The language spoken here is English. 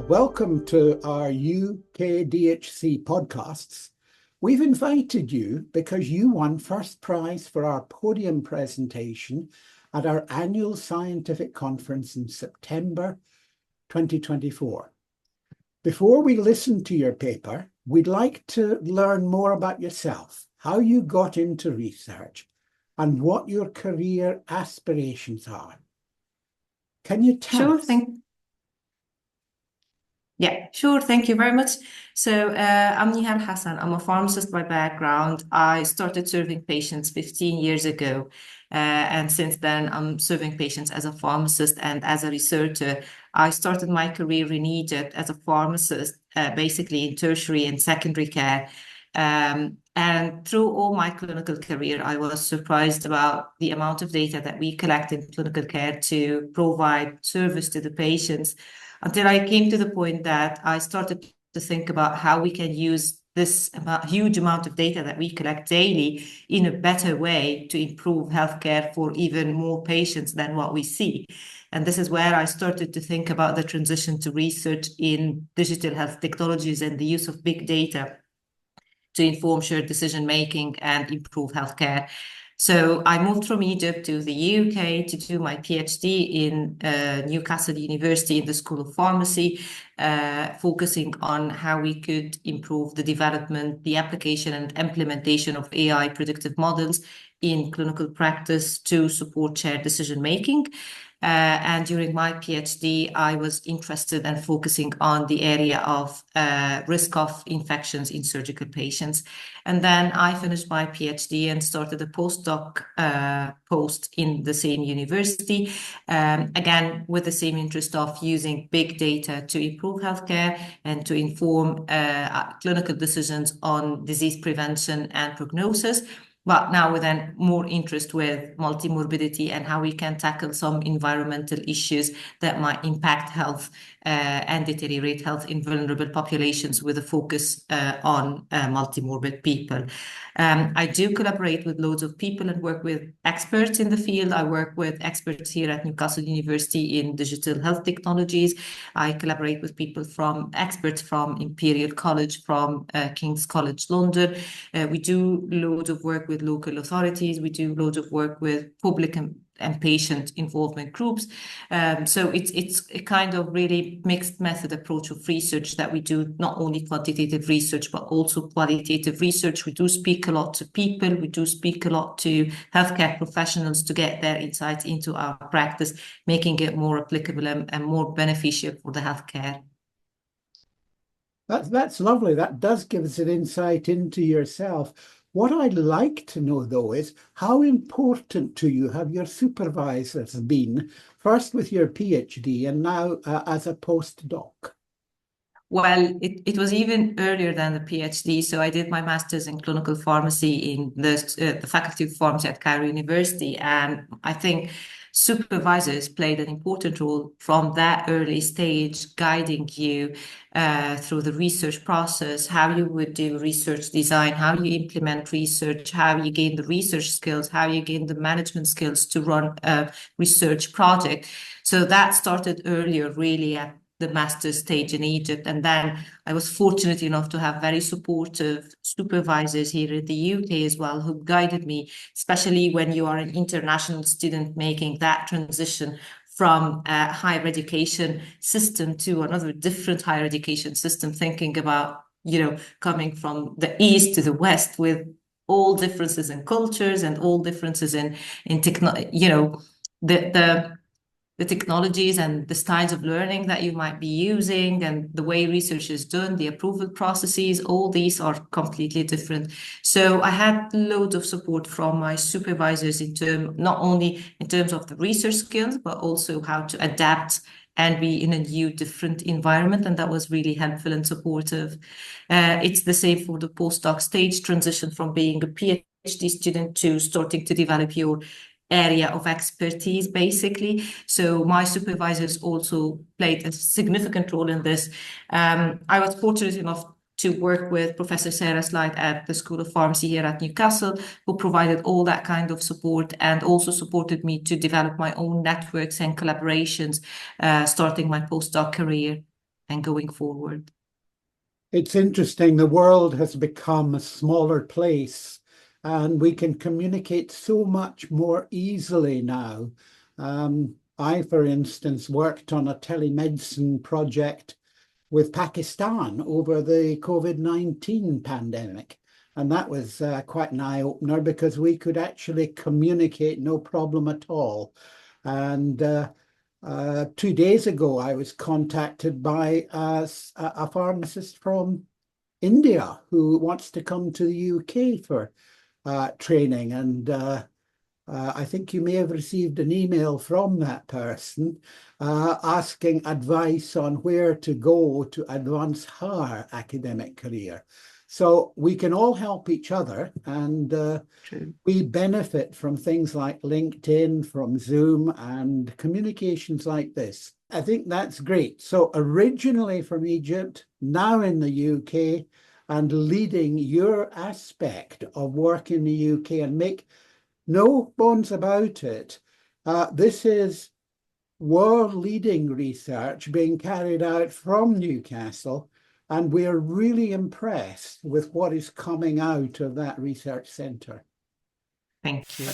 Welcome to our UKDHC podcasts. We've invited you because you won first prize for our podium presentation at our annual scientific conference in September 2024. Before we listen to your paper, we'd like to learn more about yourself, how you got into research, and what your career aspirations are. Can you tell us? Sure. Thank you very much. So I'm Nehal Hassan. I'm a pharmacist by background. I started serving patients 15 years ago. And since then, I'm serving patients as a pharmacist and as a researcher. I started my career in Egypt as a pharmacist, basically in tertiary and secondary care. And through all my clinical career, I was surprised about the amount of data that we collect in clinical care to provide service to the patients, until I came to the point that I started to think about how we can use this huge amount of data that we collect daily in a better way to improve healthcare for even more patients than what we see. And this is where I started to think about the transition to research in digital health technologies and the use of big data to inform shared decision-making and improve healthcare. So I moved from Egypt to the UK to do my PhD in Newcastle University in the School of Pharmacy, focusing on how we could improve the development, the application and implementation of AI predictive models in clinical practice to support shared decision-making. And during my PhD, I was interested and focusing on the area of risk of infections in surgical patients. And then I finished my PhD and started a postdoc post in the same university, again, with the same interest of using big data to improve healthcare and to inform clinical decisions on disease prevention and prognosis. But now with then more interest with multimorbidity and how we can tackle some environmental issues that might impact health and deteriorate health in vulnerable populations with a focus on multimorbid people. I do collaborate with loads of people and work with experts in the field. I work with experts here at Newcastle University in digital health technologies. I collaborate with experts from Imperial College, from King's College London. We do loads of work with local authorities. We do loads of work with public and patient involvement groups. So it's a kind of really mixed method approach of research that we do, not only quantitative research, but also qualitative research. We do speak a lot to people. We do speak a lot to healthcare professionals to get their insights into our practice, making it more applicable and more beneficial for the healthcare. That's lovely. That does give us an insight into yourself. What I'd like to know, though, is how important to you have your supervisors been, first with your PhD and now as a postdoc? Well, it was even earlier than the PhD. So I did my master's in clinical pharmacy in the Faculty of Pharmacy at Cairo University. And I think supervisors played an important role from that early stage, guiding you through the research process, how you would do research design, how you implement research, how you gain the research skills, how you gain the management skills to run a research project. So that started earlier, really, at the master's stage in Egypt. And then I was fortunate enough to have very supportive supervisors here in the UK as well, who guided me, especially when you are an international student making that transition from a higher education system to another different higher education system, thinking about, coming from the East to the West with all differences in cultures and all differences in the technologies and the styles of learning that you might be using and the way research is done, the approval processes, all these are completely different. So I had loads of support from my supervisors not only in terms of the research skills, but also how to adapt and be in a new, different environment. And that was really helpful and supportive. It's the same for the postdoc stage, transition from being a PhD student to starting to develop your area of expertise, basically. So my supervisors also played a significant role in this. I was fortunate enough to work with Professor Sarah Slide at the School of Pharmacy here at Newcastle, who provided all that kind of support and also supported me to develop my own networks and collaborations, starting my postdoc career. and going forward. It's interesting. The world has become a smaller place, and we can communicate so much more easily now. I, for instance, worked on a telemedicine project with Pakistan over the COVID-19 pandemic. And that was quite an eye-opener because we could actually communicate no problem at all. And 2 days ago, I was contacted by a pharmacist from India who wants to come to the UK for training. And I think you may have received an email from that person asking advice on where to go to advance her academic career. So we can all help each other, and we benefit from things like LinkedIn, from Zoom, and communications like this. I think that's great. So originally from Egypt, now in the UK, and leading your aspect of work in the UK, and make no bones about it. This is world-leading research being carried out from Newcastle, and we're really impressed with what is coming out of that research centre. Thank you.